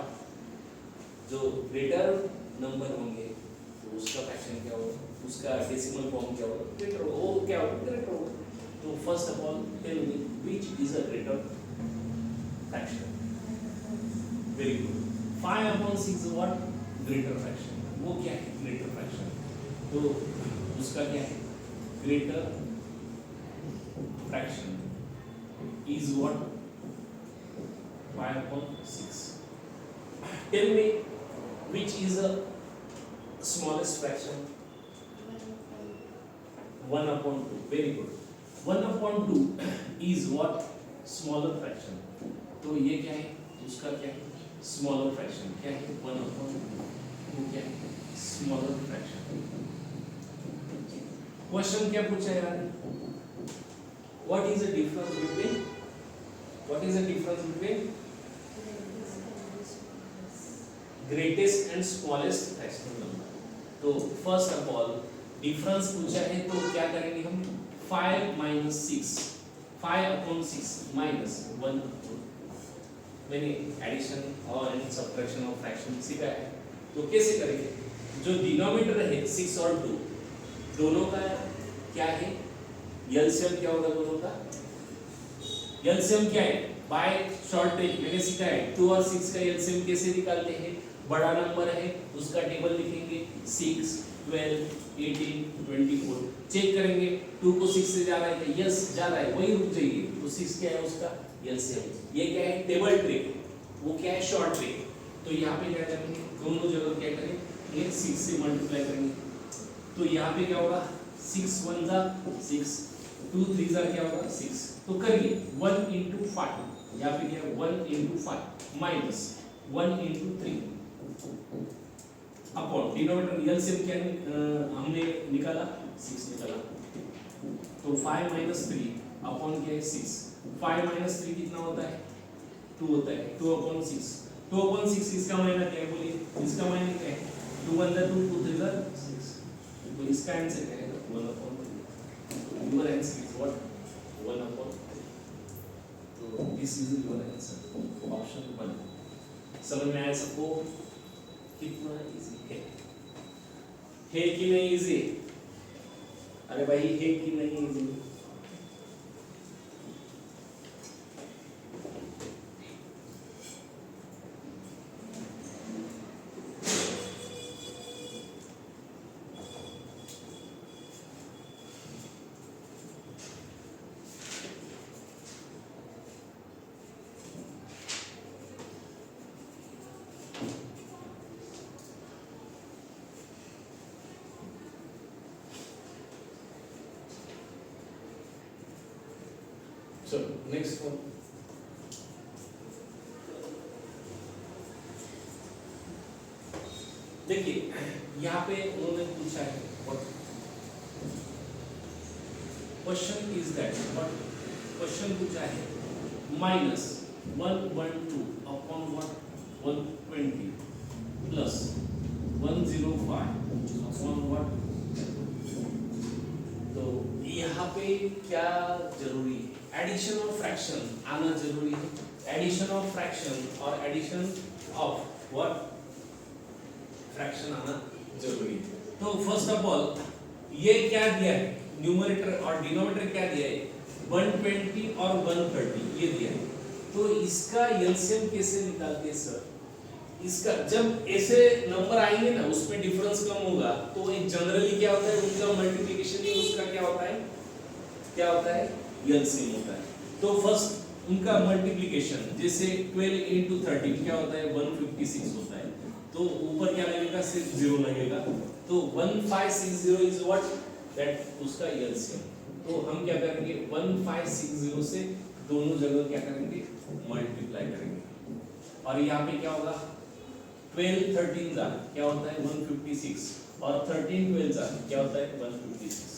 जो greater number होंगे तो उसका fraction क्या होगा, उसका decimal form क्या होगा, greater होगा, वो क्या होगा, ग्रेटर होगा. तो first of all tell me which is a greater fraction. Very good. 5 upon 6 is what? Greater fraction. वो क्या है? Greater fraction. तो उसका क्या है? Greater fraction is what? 5 upon 6. Tell me which is the smallest fraction? 1 upon 2. Very good. 1 upon 2 is what? Smaller fraction. तो ये क्या है? उसका क्या है? Smaller fraction. क्या है? 1 upon 2 क्या है? Smaller fraction. Question क्या पूछा यार? What is the difference between? What is the difference between greatest and smallest fractional number? तो first of all difference पूछा है तो क्या करेंगे हम? 5 minus 6, 5 upon 6 minus 1. मैंने एडिशन और सब्ट्रैक्शन ऑफ फ्रैक्शन सीखा है, तो कैसे करेंगे? जो डिनोमिनेटर है 6 और 2 दोनों का क्या है? एलसीएम क्या होगा दोनों का? एलसीएम क्या है? बाय शॉर्ट ट्रिक मैंने सीखा है 2 और 6 का एलसीएम कैसे निकालते हैं? बड़ा नंबर है उसका टेबल लिखेंगे 6, 12, 18, 24. चेक करेंगे 2 को 6 से जा रहा है क्या? यस जा रहा है, वही रुक जाइए. तो 6 क्या है उसका? एलसीएम. ये क्या है? Table trick. वो क्या है? Short trick. तो यहाँ पे क्या करेंगे? दोनों जगह क्या करेंगे? ये 6 से मल्टीप्लाई करेंगे. तो यहाँ पे क्या होगा? 6 1 जा 6, 2 3 जा क्या होगा? 6. तो करिए 1 into 5. यहाँ पे क्या है? 1 into 5 minus 1 into 3 upon denominator LCM क्या हमने निकाला? 6 निकाला. तो 5 minus 3 अपॉन क्या है? 6. 5 minus 3 कितना होता है? 2 होता है. 2 upon 6. 2 upon 6 इसका माइनस क्या है बोलिए? इसका माइनस क्या है? 2 1 जा 2, 2 3 जा 6. तो इसका आंसर क्या है? 1 upon 3. Your answer is what? 1 upon 3. तो this is your answer. Option 1. समझ में आया सबको? कितना इजी है कि नहीं इजी? अरे भाई है कि नहीं इजी? So next one. देखिए यहाँ पे उन्होंने पूछा है what question is that what question पूछा है minus 112 upon what 120 plus 105 upon what. तो यहाँ पे क्या जरूरी है? एडिशन ऑफ फ्रैक्शन आना जरूरी है. एडिशन ऑफ फ्रैक्शन और एडिशन ऑफ व्हाट फ्रैक्शन आना जरूरी है. तो फर्स्ट ऑफ ऑल ये क्या दिया है? न्यूमरेटर और डिनोमिनेटर क्या दिया है? 120 और 130 ये दिया है. तो इसका एलसीएम कैसे निकालते हैं सर? इसका जब ऐसे नंबर आएंगे ना उसमें डिफरेंस कम होगा तो एक जनरली क्या होता है? उनका मल्टीप्लिकेशन ही उसका क्या होता है? क्या होता है? एलसीएम होता है. तो फर्स्ट उनका मल्टीप्लिकेशन जैसे 12 into 13 क्या होता है? 156 होता है. तो ऊपर क्या लगेगा? सिर्फ 0 लगेगा. तो 1560 इज व्हाट? दैट उसका एलसीएम. तो हम क्या करेंगे? 1560 से दोनों जगह क्या करेंगे? मल्टीप्लाई करेंगे. और यहाँ पे क्या होगा? 12 13 जा क्या होता है? 156 और 13 12 जा क्या होता है? 156.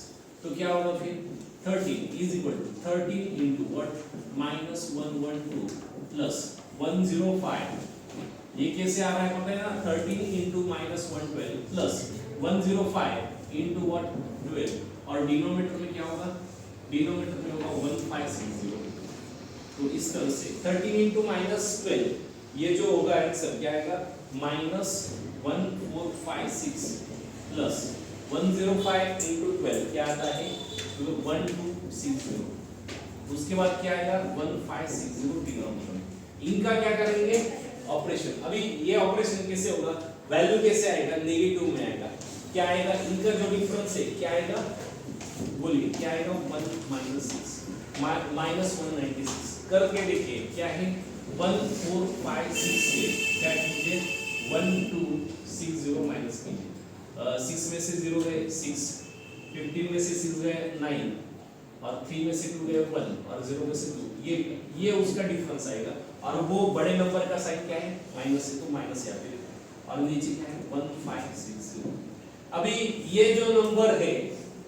तो क्या होगा फिर? 13 is equal to 13 into what? minus 112 plus 105 ये कैसे आ रहा है पता है ना, 13 into -112 प्लस 105 into what 12 और डिनोमिनेटर में क्या होगा, डिनोमिनेटर में होगा 1560। तो इस तरह से 13 into -12 ये जो होगा आंसर क्या आएगा -1456 प्लस 105 into 12 क्या आता है 1260। उसके बाद क्या आएगा 1560 डिनोमिनेटर। इनका क्या करेंगे ऑपरेशन। अभी ये ऑपरेशन कैसे होगा, वैल्यू कैसे आएगा, नेगेटिव में आएगा। क्या आएगा, इनका जो डिफरेंस है क्या आएगा, बोलिए क्या आएगा 1 - 6 -196 करके देखिए क्या है 1456 से क्या कीजिए 1260 माइनस कीजिए। 6 में से 0 गए 6, 15 में से 6 गए 9 और 3 में से 2 गए 1 और 0 में से 2। ये उसका डिफरेंस आएगा। और वो बड़े नंबर का साइन क्या है माइनस है, तो माइनस यहाँ पे और नीचे क्या है 1560। अभी ये जो नंबर है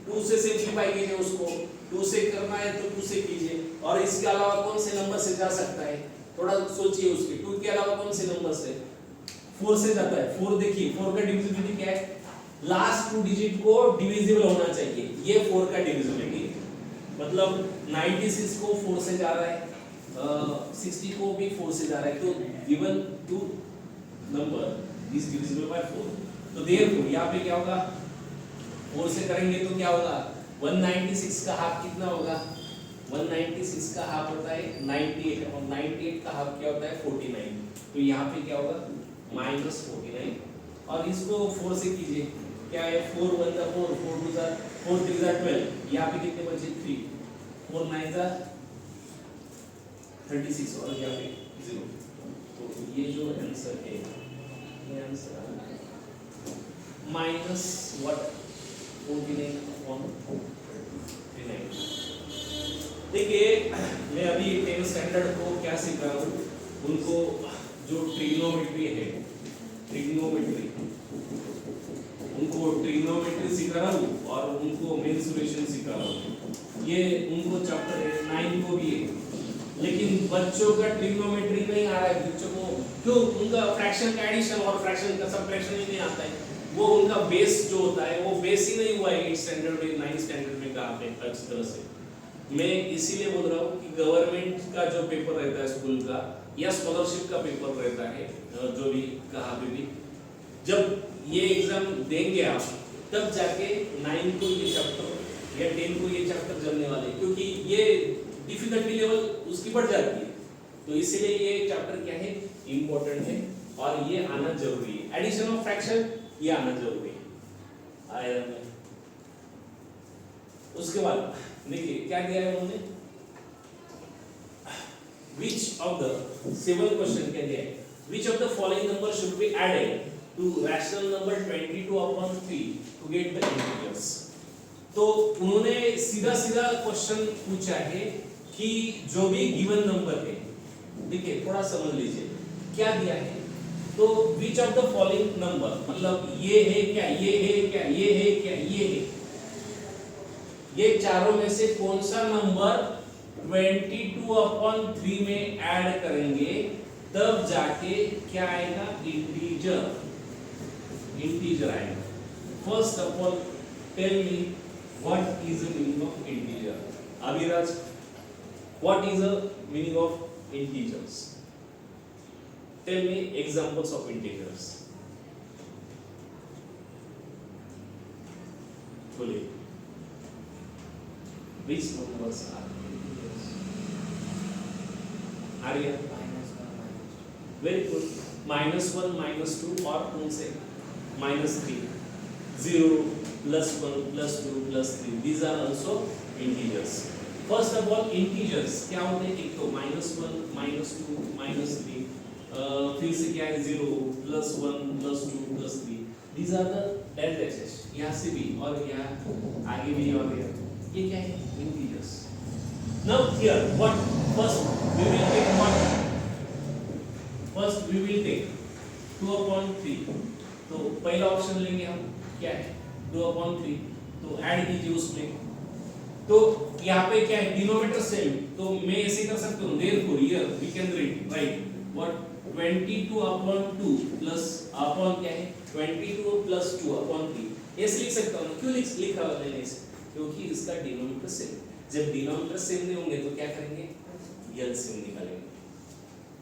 2 से सिंपलीफाई कीजिए, उसको 2 से करना है तो 2 से कीजिए। और इसके अलावा कौन से नंबर से जा सकता है, थोड़ा सोचिए। उसके 2 के अलावा कौन से नंबर से 4 से जाता है। 4 देखिए 4 का डिविजिबिलिटी क्या है, लास्ट 2 डिजिट को डिविजिबल होना चाहिए। ये 4 का डिविजिबिलिटी मतलब 96 को 4 से जा रहा है, 60 को भी 4 से जा रहा है। तो given 2 number is divisible by 4। तो देयरफॉर यहाँ पे क्या होगा 4 से करेंगे तो क्या होगा 196 का हाफ कितना होगा, 196 का हाफ होता है 98 और 98 का हाफ क्या होता है 49। तो यहाँ पे क्या होगा -49 और इसको 4 से कीजिए क्या है 4 1 जा 4 4 2 जा 4 3 जा 12। यहाँ पे कितने बचे 3 4 9 जा 36 और यहाँ पे 0। तो ये जो आंसर है ये आंसर माइनस व्हाट 49 अपॉन 49। देखिए मैं अभी 10 स्टैंडर्ड को क्या सिखा रहा हूँ, उनको जो ट्रिग्नोमेट्री है, उनको ट्रिग्नोमेट्री सिखा रहा हूँ और उनको मेंसुरेशन सिखा रहा हूँ। ये उनको चैप्टर है 9 को भी है, लेकिन बच्चों का ट्रिग्नोमेट्री नहीं आ रहा है। बच्चों को क्यों, उनका फ्रैक्शन का एडिशन और फ्रैक्शन का सबट्रैक्शन ही नहीं आता है। वो उनका बेस जो होता है वो बेस ही नहीं हुआ है 8 स्टैंडर्ड में 9 स्टैंडर्ड में कहाँ पे अच्छी तरह से। मैं इसीलिए बोल रहा हूँ कि गवर्नमेंट का जो पेपर रहता है स्कूल का या स्कॉलरशिप का पेपर रहता है, जो भी कहाँ पे भी, जब ये एग्जाम देंगे आप तब जाके 9 को ये चैप्टर या 10 को ये चैप्टर जमने वाले, क्योंकि ये डिफिकल्टी लेवल उसकी बढ़ जाती है। तो इसीलिए ये चैप्टर क्या है इंपॉर्टेंट है और ये आना जरूरी है। एडिशन ऑफ फ्रैक्शन ये आना जरूरी है आया में। उसके बाद देखिए क्या दिया है उन्होंने, which of the 7 क्वेश्चन क्या दिया है, which of the following number should be added to rational number 22/3 to get the integers। तो उन्होंने सीधा सीधा क्वेश्चन पूछा है कि जो भी गिवन नंबर है, देखिए थोड़ा समझ लीजिए क्या दिया है। तो which of the following number मतलब ये है क्या, ये है क्या, ये है क्या, ये है, ये चारों में से कौन सा नंबर 22/3 में ऐड करेंगे तब जाके क्या आएगा इंटीजर, इंटीजर आएगा। First of all tell me what is the meaning of integer. Abhiraj what is the meaning of integers, tell me examples of integers. बोलिए which numbers are integers? Arya very good, -1 -2 और कौन से -3 0 +1 +2 +3 these are also integers। first of all integers क्या होते हैं, एक तो -1 -2 -3 फिर से क्या है 0 +1 +2 +3 these are the dash यहाँ से भी और यहाँ आगे भी और ये क्या है integers। now here what first we will take what, first we will take 2/3। तो पहला ऑप्शन लेंगे हम क्या है 2/3, तो ऐड कीजिए उसमें। तो यहाँ पे क्या है डिनोमिनेटर सेम, तो मैं ऐसे कर सकता हूँ therefore here we can write what 22 upon 2 plus upon क्या है 22 प्लस 2 अपॉन 3 ऐसे लिख सकता हूँ ना। क्यों लिखा मैंने इसे? क्योंकि इसका डिनोमिनेटर सेम। जब डिनोमिनेटर सेम नहीं होंगे तो क्या करेंगे? एलसीएम निकालेंगे,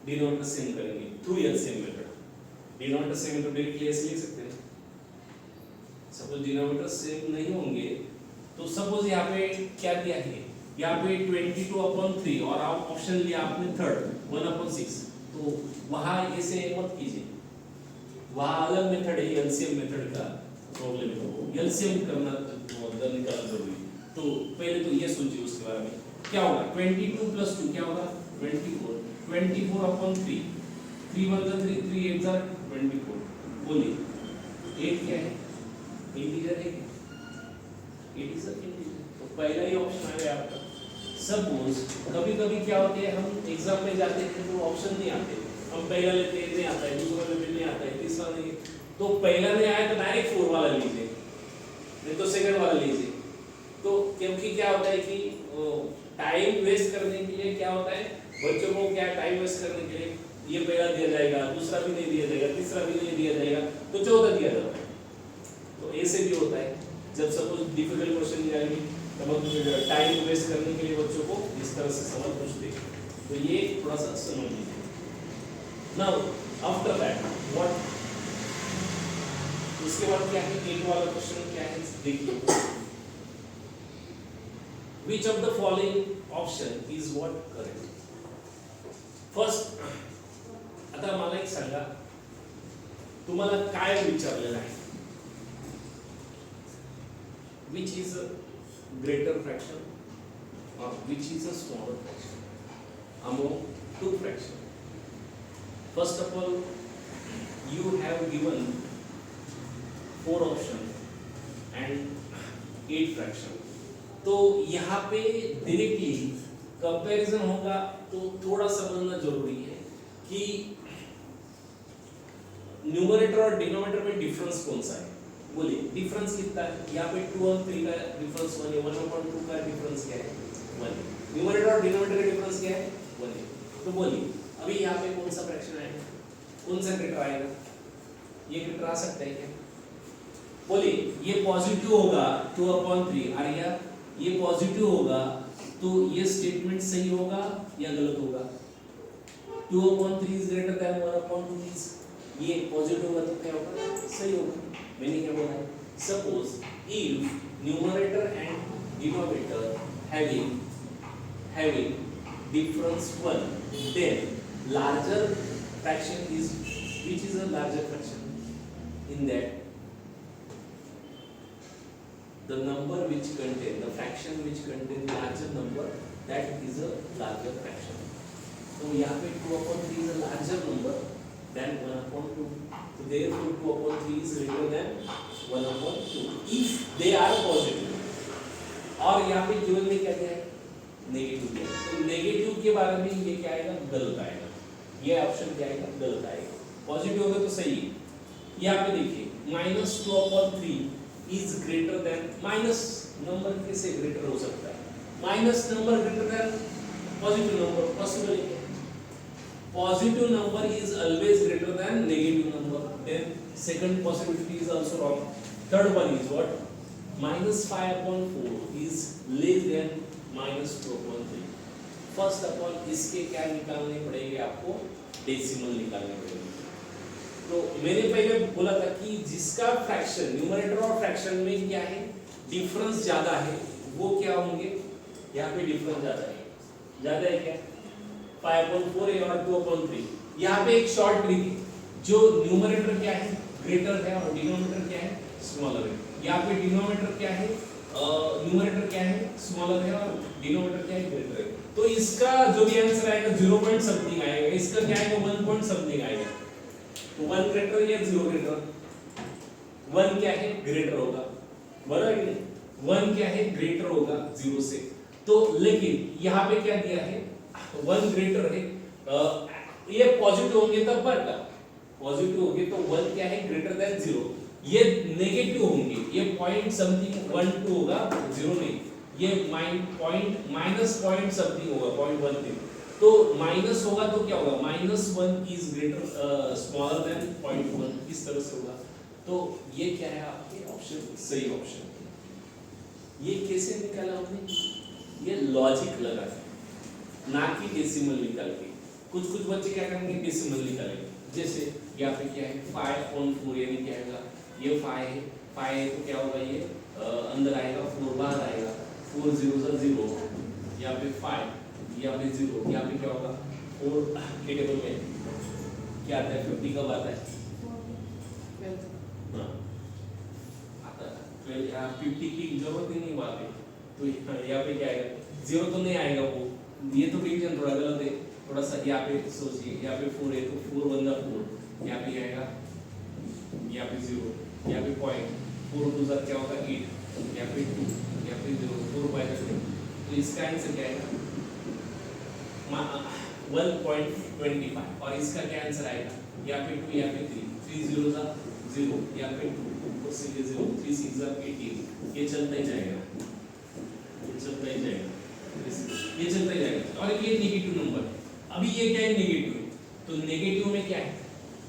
डिनोमिनेटर सेम करेंगे through LCM method. Denominator same तो डायरेक्टली ऐसे लिख सकते हैं। सपोज डिनोमिनेटर सेम नहीं होंगे तो सपोज यहाँ पे क्या दिया है, यहाँ पे 22 अपॉन 3 और आप ऑप्शन लिया आपने थर्ड 1 अपॉन 6, तो वहां ऐसे मत कीजिए, वहां अलग मेथड है एलसीएम मेथड का प्रॉब्लम है, तो एलसीएम करना निकालना जरूरी। तो पहले तो ये सोचिए उसके बारे में क्या होगा। 22 प्लस 2 क्या होगा 24, 24 अपॉन 3, 3 1 जा 3, 3 8 जा 24। बोलिए 8 क्या है? इंटीजर है। 8 इज अ इंटीजर, तो पहला ही ऑप्शन आ गया आपका। सपोज कभी-कभी क्या होते है, हम एग्जाम में जाते हैं तो ऑप्शन नहीं आते, हम पहला लेते हैं नहीं आता है, दूसरा लेते नहीं आता है, तीसरा नहीं, तो पहला नहीं आया तो डायरेक्ट 4 वाला लीजिए, नहीं तो सेकंड वाला लीजिए। तो क्योंकि क्या होता है कि टाइम वेस्ट करने के लिए क्या होता है, बच्चों को क्या टाइम वेस्ट करने के लिए ये पहला दिया जाएगा, दूसरा भी नहीं दिया जाएगा, तीसरा भी नहीं दिया जाएगा, तो चौथा दिया जाता है। तो ऐसे भी होता है जब सपोज डिफिकल्ट क्वेश्चन जाएगी तब हम टाइम वेस्ट करने के लिए बच्चों को इस तरह से सवाल पूछते हैं, तो ये थोड़ा सा समझ लीजिए। नाउ आफ्टर दैट व्हाट, इसके बाद क्या है, 8 वाला क्वेश्चन क्या है देखिए। Which of the following option is what correct? First, आता मला एक सांगा, तुम्हाला काय विचारलेलं आहे? Which is a greater fraction or which is a smaller fraction among two fractions? First of all, you have given 4 options and 8 fractions. तो यहाँ पे डायरेक्टली कंपैरिजन होगा तो थोड़ा समझना जरूरी है कि न्यूमरेटर और डिनोमिनेटर में डिफरेंस कौन सा है। बोलिए डिफरेंस कितना है? यहाँ पे 2 और 3 का डिफरेंस 1 है, 1/2 का डिफरेंस क्या है 1 है, न्यूमरेटर और डिनोमिनेटर का डिफरेंस क्या है 1 है। तो बोलिए अभी यहाँ पे कौन सा फ्रैक्शन आएगा, कौन सा ग्रेटर आएगा? ये ग्रेटर आ सकता है क्या? बोलिए ये पॉजिटिव होगा 2/3 और ये पॉजिटिव होगा, तो ये स्टेटमेंट सही होगा या गलत होगा? 2/3 इज ग्रेटर देन 1/2, ये पॉजिटिव होगा तो क्या होगा? सही होगा। मैंने क्या बोला है? Suppose if numerator and denominator having difference 1, then larger fraction is, which is a larger fraction? In that the number which contain, the fraction which contain larger number, that is a larger fraction. So यहाँ पे 2/3 is a larger number than 1/2. So therefore 2/3 is greater than 1/2 if they are positive. और यहाँ पे given में क्या दिया है? Negative दिया है। तो नेगेटिव के बारे में ये क्या आएगा? गलत आएगा। ये ऑप्शन क्या आएगा? गलत आएगा। पॉजिटिव होगा तो सही है। यहाँ पे देखिए -2/3 is greater than, minus number कैसे ग्रेटर हो सकता है? Minus number greater than positive number, possible है? Positive number is always greater than negative number, then second possibility is also wrong. Third one is what? -5/4 is less than -2/3। First of all इसके क्या निकालने पड़ेंगे आपको? Decimal निकालने पड़ेंगे। तो मैंने पहले बोला था कि जिसका फ्रैक्शन न्यूमरेटर और फ्रैक्शन में क्या है डिफरेंस ज्यादा है वो क्या होंगे? यहाँ पे डिफरेंस ज्यादा है क्या? 5/4 है और 2/3। यहाँ पे एक शॉर्ट ट्रिक है, जो न्यूमरेटर क्या है ग्रेटर है और डिनोमिनेटर क्या है स्मॉलर है। यहाँ पे डिनोमिनेटर क्या है, न्यूमरेटर क्या है स्मॉलर है और डिनोमिनेटर क्या है ग्रेटर है। तो इसका जो भी आंसर आएगा 0 पॉइंट समथिंग आएगा, इसका क्या आएगा 1 पॉइंट समथिंग आएगा। 1 ग्रेटर या 0 ग्रेटर? 1 क्या है ग्रेटर होगा, बराबर है? 1 क्या है ग्रेटर होगा 0 से। तो लेकिन यहाँ पे क्या दिया है 1 ग्रेटर है, ये पॉजिटिव होंगे तब बढ़ता, पॉजिटिव होंगे तो 1 क्या है ग्रेटर देन 0, ये नेगेटिव होंगे ये पॉइंट समथिंग 1 2 होगा 0 नहीं, ये -पॉइंट समथिंग होगा 0.13। तो माइनस होगा तो क्या होगा, -1 इज ग्रेटर स्मॉलर देन 0.1, इस तरह से होगा। तो ये क्या है आपके ऑप्शन, सही ऑप्शन। ये कैसे निकाला हमने, ये लॉजिक लगा के, ना कि डेसिमल निकाल के। कुछ कुछ बच्चे क्या करेंगे, डेसिमल निकालेंगे। जैसे यहाँ पे क्या है 5/4, यानी क्या आएगा, ये 5 है, 5 है तो क्या होगा, ये अंदर आएगा, 4 बाहर आएगा, 4 0 सा 0, यहाँ पे 5, यहाँ पे 0, यहाँ पे क्या होगा 4 के टेबल में क्या आता है, 50 कब आता है, हाँ आता है 12, यहाँ 50 की जरूरत ही नहीं वहाँ पे, तो यहाँ पे क्या आएगा, 0 तो नहीं आएगा वो, ये तो डिवीजन थोड़ा गलत है, थोड़ा सा यहाँ पे सोचिए, यहाँ पे 4 है तो 4 बंदा 4, यहाँ पे आएगा, यहाँ पे 0, यहाँ पे पॉइंट, 4 2 सा क्या होगा 8, यहाँ पे 2, यहाँ पे 0, 4 बाय 2, तो इसका आंसर क्या आएगा 1.25, और इसका क्या आंसर आएगा, यहाँ पे 2, यहाँ पे 3, 3 0 सा 0, यहाँ पे 2, 4 6 0, 3 6 सा 18, ये चलता ही जाएगा, ये चलता ही जाएगा, ये चलता ही जाएगा। और ये नेगेटिव नंबर, अभी ये क्या है, नेगेटिव, तो नेगेटिव में क्या है,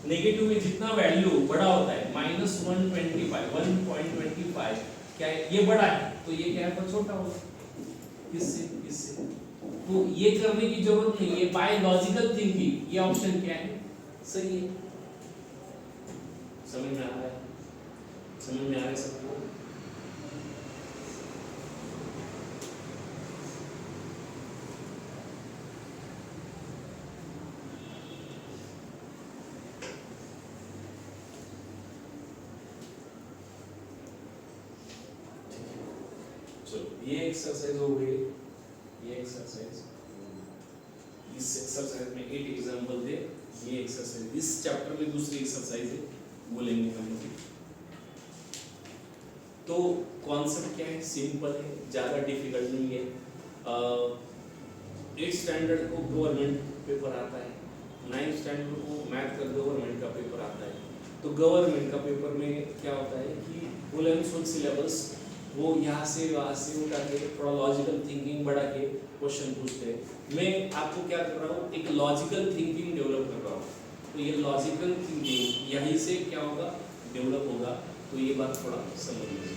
नेगेटिव में जितना वैल्यू बड़ा होता है -125, 1.25 क्या है, ये बड़ा है, तो ये क्या है, पर छोटा होगा इससे, इससे, तो ये करने की जरूरत नहीं, ये बाय लॉजिकल थिंकिंग ये ऑप्शन क्या है, सही है। समझ में आ रहा है, समझ में आ रहा है सबको? चलो ये एक्सरसाइज हो गई, ये एक्सरसाइज, इस एक्सरसाइज में 8 एग्जांपल दे, ये एक्सरसाइज, इस चैप्टर में दूसरी एक्सरसाइज है, वो लेंगे हम लोग। तो कॉन्सेप्ट क्या है, सिंपल है, ज़्यादा डिफिकल्ट नहीं है। 8th स्टैंडर्ड को गवर्नमेंट पेपर आता है, 9th स्टैंडर्ड को मैथ का गवर्नमेंट का पेपर आता है। तो गवर्नमेंट का पेपर में क्या होता है कि फुल एंड फुल सिलेबस वो यहाँ से वहाँ से उठा के थोड़ा लॉजिकल थिंकिंग बढ़ा के क्वेश्चन पूछते हैं। मैं आपको क्या कर रहा हूँ, एक लॉजिकल थिंकिंग डेवलप कर रहा हूँ। तो ये लॉजिकल थिंकिंग यहीं से क्या होगा, डेवलप होगा। तो ये बात थोड़ा समझ लीजिए।